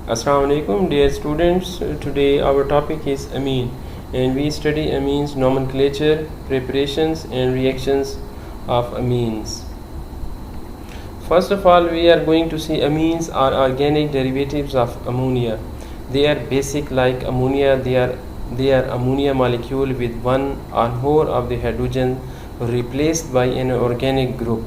Assalamu alaikum dear students. Today our topic is amine and we study amines nomenclature, preparations and reactions of amines. First of all, we are going to see amines are organic derivatives of ammonia. They are basic like ammonia. They are ammonia molecule with one or more of the hydrogen replaced by an organic group.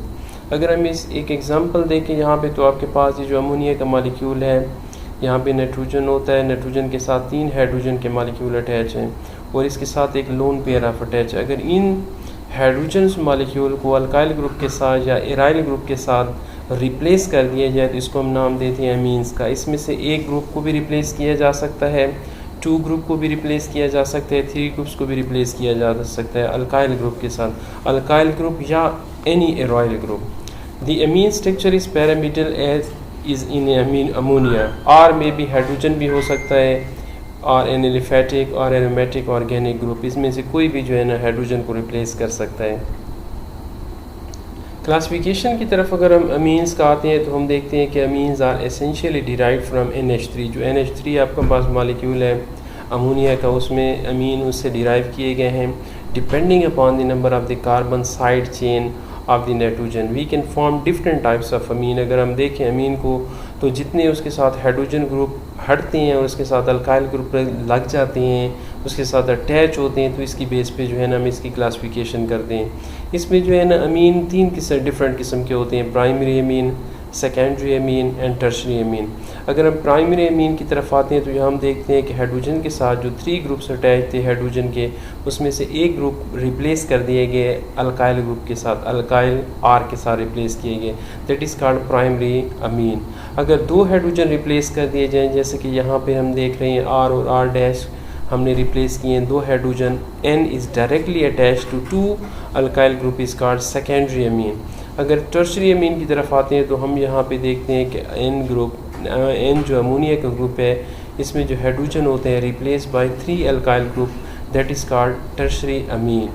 अगर हम इस एक example देखें यहाँ पे, तो आपके पास ये जो अमोनिया का मालिक्यूल है, यहाँ पे नाइट्रोजन होता है, नाइट्रोजन के साथ 3 हाइड्रोजन के मालिक्यूल अटैच हैं और इसके साथ एक लोन पेयर ऑफ अटैच है। अगर इन हाइड्रोजन मालिक्यूल को अल्काइल ग्रुप के साथ या एराइल ग्रुप के साथ रिप्लेस कर दिया जाए तो इसको हम नाम देते हैं अमीन्स का। इसमें से एक ग्रुप को भी रिप्लेस किया जा सकता है, 2 ग्रुप को भी रिप्लेस किया जा सकता है, 3 ग्रुप्स को भी रिप्लेस किया जा सकता है अल्काइल ग्रुप के साथ, अल्काइल ग्रुप या any aryl group. The amine structure is pyramidal as is in ammonia, और में भी हाइड्रोजन भी हो सकता है और एन एलिफेटिक और एरोमेटिक ऑर्गेनिक ग्रुप, इसमें से कोई भी जो है ना हाइड्रोजन को रिप्लेस कर सकता है। क्लासिफिकेशन की तरफ अगर हम अमीन्स का आते हैं तो हम देखते हैं कि amines are essentially derived from NH3। जो NH3 आपके पास मॉलिक्यूल है अमोनिया का, उसमें अमीन उससे डिराइव किए गए हैं। Depending upon the number of the carbon side chain of the nitrogen we can form different types of amine. अगर हम देखें अमीन को, तो जितने उसके साथ हाइड्रोजन ग्रुप हटते हैं और उसके साथ अल्काइल ग्रुप लग जाते हैं, उसके साथ अटैच होते हैं, तो इसकी बेस पे जो है ना हम इसकी क्लासिफिकेशन करते हैं। इसमें जो है ना अमीन 3 डिफरेंट किस्म के होते हैं, primary amine, secondary amine and tertiary अमीन। अगर हम प्राइमरी अमीन की तरफ आते हैं तो यहाँ हम देखते हैं कि हाइड्रोजन के साथ जो 3 ग्रुप्स अटैच थे हाइड्रोजन के, उसमें से एक ग्रुप रिप्लेस कर दिए गए अल्काइल ग्रुप के साथ, अल्काइल आर के साथ रिप्लेस किए गए, दैट इज़ कॉल्ड प्राइमरी अमीन। अगर 2 हाइड्रोजन रिप्लेस कर दिए जाएँ, जैसे कि यहाँ पर हम देख रहे हैं आर और आर डैश हमने रिप्लेस किए हैं 2 hydrogen, N is directly attach to 2 alkyl group is called secondary amine. अगर टर्शरी अमीन की तरफ आते हैं तो हम यहाँ पे देखते हैं कि N जो अमोनिया का ग्रुप है, इसमें जो हाइड्रोजन होते हैं replace by 3 alkyl group, that is called tertiary Amin.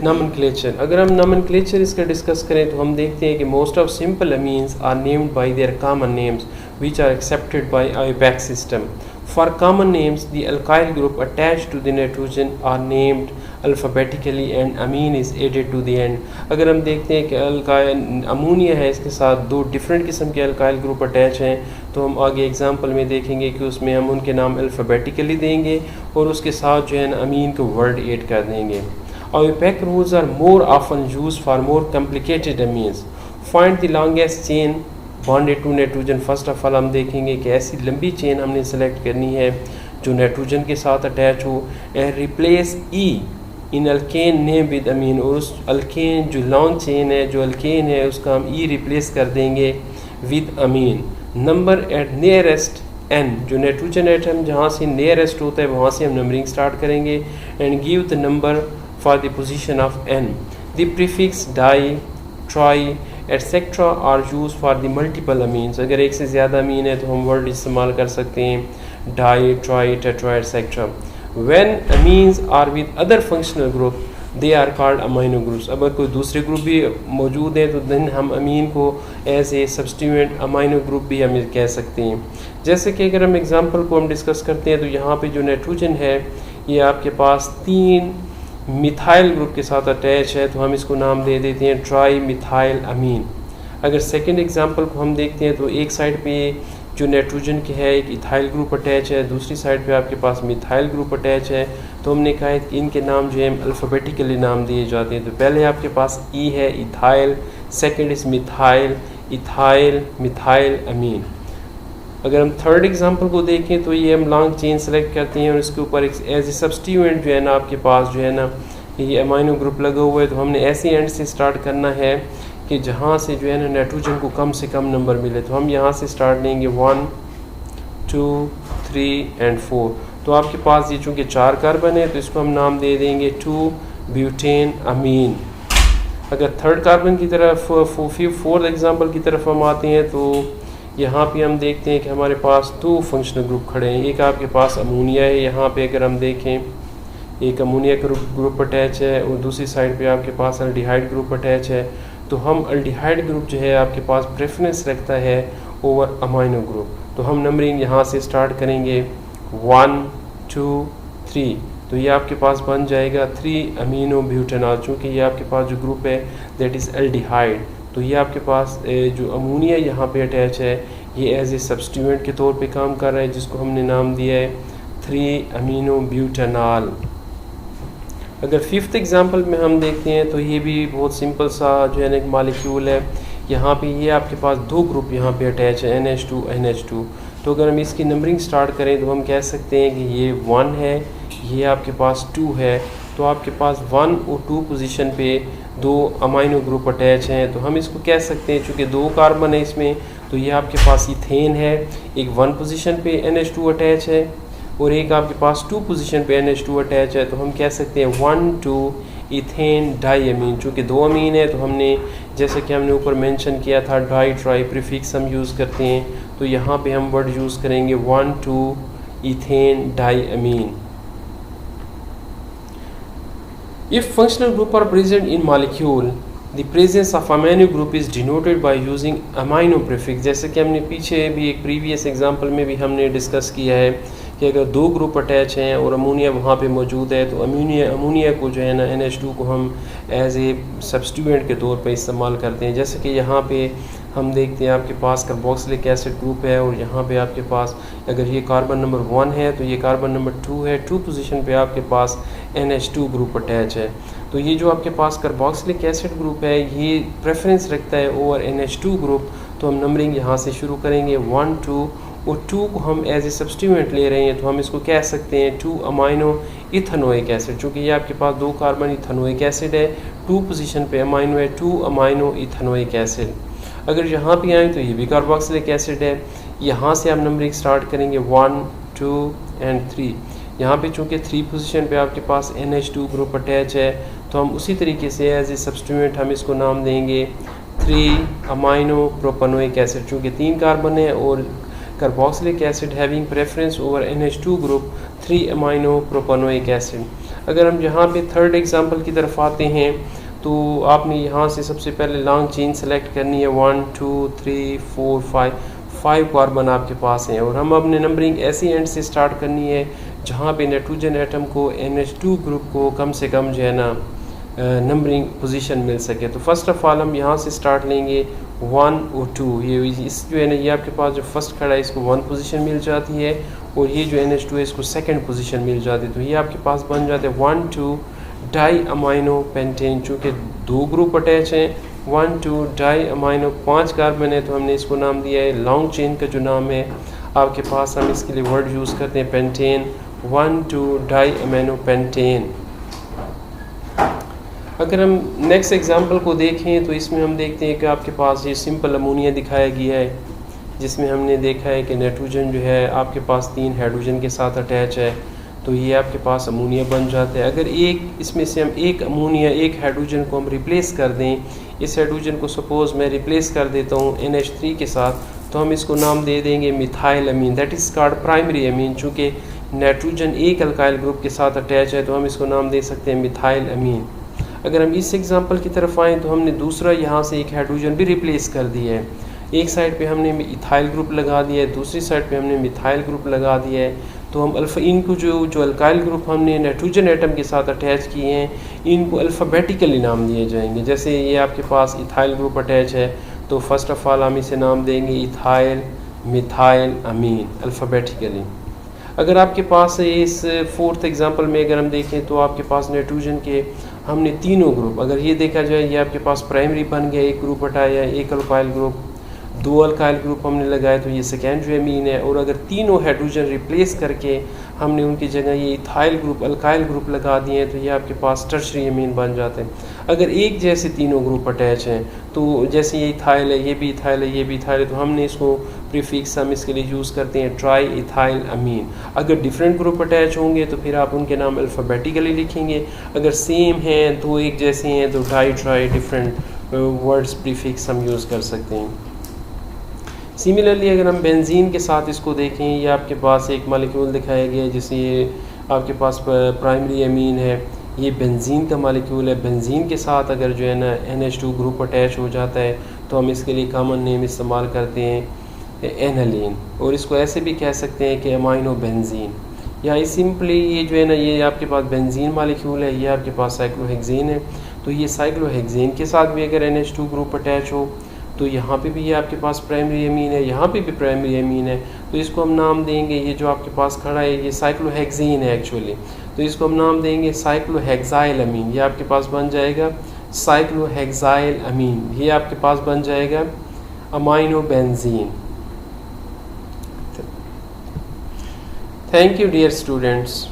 Nomenclature, अगर हम नॉमेनक्लेचर इसका डिस्कस करें तो हम देखते हैं कि most of simple amines are named by their common names which are accepted by IUPAC system. For common names, the alkyl group attached to the nitrogen are named alphabetically and amine is added to the end. अगर हम देखते हैं कि alkyl ammonia है, इसके साथ 2 different किस्म के अल्काइल ग्रुप अटैच हैं, तो हम आगे एग्जांपल में देखेंगे कि उसमें हम उनके नाम अल्फ़ाबेटिकली देंगे और उसके साथ जो है ना अमीन को वर्ड ऐड कर देंगे। IUPAC rules are more often used for more complicated amines. Find the longest chain bonded to nitrogen. First of all हम देखेंगे कि ऐसी लंबी चेन हमने सेलेक्ट करनी है जो नाइट्रोजन के साथ अटैच हो, and replace E in alkane name with amine, और उस अल्केन जो लॉन्ग चेन है, जो अल्केन है, उसका हम ई रिप्लेस कर देंगे with amine. Number at nearest N, जो नाइट्रोजन एटम जहाँ से नियरेस्ट होता है वहाँ से हम नंबरिंग स्टार्ट करेंगे, and give the number for the position of N. The prefix di, tri etcetera are use for the multiple amines. अगर एक से ज़्यादा अमीन है तो हम वर्ड इस्तेमाल कर सकते हैं di, tri, tetra etcetera. When amines are with other functional group they are called amino groups. अगर कोई दूसरे ग्रुप भी मौजूद है तो देन हम अमीन को as a substituent amino group भी हम कह सकते हैं। जैसे कि अगर हम एग्जांपल को हम डिस्कस करते हैं तो यहाँ पे जो नाइट्रोजन है ये आपके पास 3 मिथाइल ग्रुप के साथ अटैच है, तो हम इसको नाम दे देते हैं ट्राई मिथाइल अमीन। अगर सेकंड एग्जांपल को हम देखते हैं तो एक साइड पे जो नाइट्रोजन के है एक इथाइल ग्रुप अटैच है, दूसरी साइड पे आपके पास मिथाइल ग्रुप अटैच है, तो हमने कहा है कि इनके नाम जो है अल्फ़ाबेटिकली नाम दिए जाते हैं। तो पहले आपके पास ई है ethyl, second is methyl, ethyl, methyl amine. अगर हम थर्ड एग्जांपल को देखें तो ये हम लॉन्ग चेन सेलेक्ट करते हैं और इसके ऊपर एक एज ए सब्स्टिट्यूएंट जो है ना आपके पास जो है ना ये अमाइनो ग्रुप लगा हुआ है, तो हमने ऐसे एंड से स्टार्ट करना है कि जहाँ से जो है ना नाइट्रोजन को कम से कम नंबर मिले, तो हम यहाँ से स्टार्ट लेंगे 1, 2, 3 एंड 4। तो आपके पास ये चूँकि 4 कार्बन है तो इसको हम नाम दे देंगे 2 ब्यूटेन अमीन। अगर थर्ड कार्बन की तरफ फोर्थ एग्जाम्पल की तरफ हम आते हैं तो यहाँ पे हम देखते हैं कि हमारे पास 2 फंक्शनल ग्रुप खड़े हैं। एक आपके पास अमोनिया है, यहाँ पे अगर हम देखें एक अमोनिया का ग्रुप अटैच है और दूसरी साइड पे आपके पास एल्डिहाइड ग्रुप अटैच है। तो हम अल्डिहाइड ग्रुप जो है आपके पास प्रेफरेंस रखता है ओवर अमाइनो ग्रुप। तो हम नंबरिंग यहाँ से स्टार्ट करेंगे 1 2 3, तो ये आपके पास बन जाएगा 3 अमीनो ब्यूटेनॉल। चूँकि ये आपके पास जो ग्रुप है दैट इज़ एल्डिहाइड, तो ये आपके पास जो अमोनिया यहाँ पे अटैच है ये एज ए सब्स्टिट्यूएंट के तौर पे काम कर रहा है, जिसको हमने नाम दिया है 3 अमीनो ब्यूटेनॉल। अगर फिफ्थ एग्जांपल में हम देखते हैं तो ये भी बहुत सिंपल सा जो है ना एक मॉलिक्यूल है। यहाँ पे ये आपके पास 2 ग्रुप यहाँ पे अटैच है NH2 NH2। तो अगर हम इसकी नंबरिंग स्टार्ट करें तो हम कह सकते हैं कि ये 1 है, ये आपके पास 2 है। तो आपके पास 1 और 2 पोजीशन पे 2 अमाइनो ग्रुप अटैच हैं। तो हम इसको कह सकते हैं चूँकि 2 कार्बन है इसमें, तो ये आपके पास इथेन है। एक 1 पोजीशन पे NH2 अटैच है और एक आपके पास 2 पोजीशन पे NH2 अटैच है। तो हम कह सकते हैं 1 2 इथेन डाईअमीन। चूँकि 2 अमीन है तो हमने जैसे कि हमने ऊपर मेंशन किया था डाई ट्राई प्रीफिक्स हम यूज़ करते हैं, तो यहाँ पे हम वर्ड यूज़ करेंगे 1 2 ethane डाईअमीन। If functional group are present in molecule, the presence of amino group is denoted by using amino prefix। जैसे कि हमने पीछे भी एक प्रीवियस एग्जांपल में भी हमने डिस्कस किया है कि अगर 2 ग्रुप अटैच हैं और अमोनिया वहाँ पे मौजूद है तो अमोनिया को जो है ना NH2 को हम एज ए सब्स्टिट्यूएंट के तौर पे इस्तेमाल करते हैं। जैसे कि यहाँ पे हम देखते हैं आपके पास कार्बोक्सिलिक एसिड ग्रुप है और यहाँ पे आपके पास अगर ये कार्बन नंबर 1 है तो ये कार्बन नंबर 2 है। 2 पोजीशन पे आपके पास NH2 ग्रुप अटैच है। तो ये जो आपके पास कार्बोक्सिलिक एसिड ग्रुप है ये प्रेफरेंस रखता है ओवर NH2 ग्रुप। तो हम नंबरिंग यहाँ से शुरू करेंगे 1 2 और 2 को हम एज ए सब्स्टिट्यूएंट ले रहे हैं तो हम इसको कह सकते हैं 2 अमाइनो इथेनोइक एसिड। चूँकि ये आपके पास 2 कार्बन इथेनोइक एसिड है, 2 पोजीशन पे अमाइनो है 2 अमाइनो इथेनोइक एसिड। अगर यहाँ पे आए तो ये भी कार्बोक्सिलिक एसिड है। यहाँ से हम नंबरिंग स्टार्ट करेंगे 1 2 एंड 3। यहाँ पे चूँकि 3 पोजीशन पे आपके पास NH2 ग्रुप अटैच है तो हम उसी तरीके से एज ए सब्स्टिट्यूएंट हम इसको नाम देंगे 3 अमाइनो प्रोपेनोइक एसिड। चूँकि 3 कार्बन है और carboxylic acid having preference over NH2 group 3 amino propanoic acid. अगर हम यहाँ पे थर्ड एग्जांपल की तरफ आते हैं तो आपने यहाँ से सबसे पहले लॉन्ग चेन सेलेक्ट करनी है 1 2 3 4 5 कार्बन आपके पास हैं और हम अपने नंबरिंग ऐसी एंड से स्टार्ट करनी है जहाँ पे नाइट्रोजन एटम को NH2 ग्रुप को कम से कम जो है ना नंबरिंग पोजीशन मिल सके। तो फर्स्ट ऑफ ऑल हम यहाँ से स्टार्ट लेंगे 1 और 2। ये इस जो है ना ये आपके पास जो फर्स्ट खड़ा है इसको 1 पोजीशन मिल जाती है और ये जो NH2 है इसको सेकंड पोजीशन मिल जाती है। तो ये आपके पास बन जाते हैं 1 2 डाई अमाइनो पेंटेन। चूँकि 2 ग्रुप अटैच हैं 1 2 डाई अमाइनो 5 कार्बन है तो हमने इसको नाम दिया है लॉन्ग चेन का जो नाम है आपके पास हम इसके लिए वर्ड यूज़ करते हैं पेंटेन 1 2 डाई अमाइनो पेंटेन। अगर हम नेक्स्ट एग्जांपल को देखें तो इसमें हम देखते हैं कि आपके पास ये सिंपल अमोनिया दिखाया गया है जिसमें हमने देखा है कि नाइट्रोजन जो है आपके पास 3 हाइड्रोजन के साथ अटैच है तो ये आपके पास अमोनिया बन जाता है। अगर एक इसमें से हम एक अमोनिया एक हाइड्रोजन को हम रिप्लेस कर दें, इस हाइड्रोजन को सपोज़ मैं रिप्लेस कर देता हूँ NH3 के साथ, तो हम इसको नाम दे देंगे methyl amine, that is called primary amine. चूँकि नाइट्रोजन एक अल्काइल ग्रुप के साथ अटैच है तो हम इसको नाम दे सकते हैं मिथाइल अमीन। अगर हम इस एग्जांपल की तरफ आएँ तो हमने दूसरा यहाँ से एक हाइड्रोजन भी रिप्लेस कर दिया है। एक साइड पे हमने इथाइल ग्रुप लगा दिया है, दूसरी साइड पे हमने मिथाइल ग्रुप लगा दिया है। तो हम अल्फ़ा इनको जो अल्काइल ग्रुप हमने नाइट्रोजन एटम के साथ अटैच किए हैं इनको अल्फ़ाबेटिकली नाम दिए जाएंगे। जैसे ये आपके पास इथाइल ग्रुप अटैच है तो फर्स्ट ऑफ ऑल हम इसे नाम देंगे इथाइल मिथाइल अमीन अल्फ़ाबेटिकली। अगर आपके पास इस फोर्थ एग्जांपल में अगर हम देखें तो आपके पास नाइट्रोजन के हमने तीनों ग्रुप, अगर ये देखा जाए ये आपके पास प्राइमरी बन गया, एक ग्रुप हटाया, एक अल्काइल ग्रुप, 2 अल्काइल ग्रुप हमने लगाए तो ये सेकेंडरी अमीन है। और अगर तीनों हाइड्रोजन रिप्लेस करके हमने उनकी जगह ये इथाइल ग्रुप अल्काइल ग्रुप लगा दिए हैं तो ये आपके पास टर्शरी अमीन बन जाते हैं। अगर एक जैसे तीनों ग्रुप अटैच हैं तो जैसे ये इथाइल है, ये भी इथाइल है, ये भी इथाइल है, तो हमने इसको प्रीफिक्स हम इसके लिए यूज़ करते हैं ट्राई इथाइल अमीन। अगर डिफरेंट ग्रुप अटैच होंगे तो फिर आप उनके नाम अल्फ़ाबेटिकली लिखेंगे। अगर सेम हैं दो एक जैसे हैं तो di tri different words prefix हम यूज़ कर सकते हैं। सिमिलरली अगर हम बेंजीन के साथ इसको देखें, ये आपके पास एक मॉलिक्यूल दिखाया गया है जिसे ये आपके पास प्राइमरी अमीन है, ये बेंजीन का मालिक्यूल है। बेंजीन के साथ अगर जो है ना NH2 ग्रुप अटैच हो जाता है तो हम इसके लिए कॉमन नेम इस्तेमाल करते हैं एनालीन, और इसको ऐसे भी कह सकते हैं कि अमाइनो बेंजीन, या सिंपली ये जो है ना ये आपके पास बेंजीन मालिक्यूल है, ये आपके पास साइक्लोहेक्सेन है। तो ये साइक्लोहेक्सेन के साथ भी अगर NH2 ग्रुप अटैच हो तो यहाँ पे भी ये आपके पास प्राइमरी अमीन है, यहाँ पे भी प्राइमरी अमीन है, तो इसको हम नाम देंगे, ये जो आपके पास खड़ा है ये साइक्लोहेक्सेन है एक्चुअली, तो इसको हम नाम देंगे साइक्लोहेक्साइल अमीन। ये आपके पास बन जाएगा साइक्लोहेक्साइल अमीन, ये आपके पास बन जाएगा amino benzene. Thank you dear students.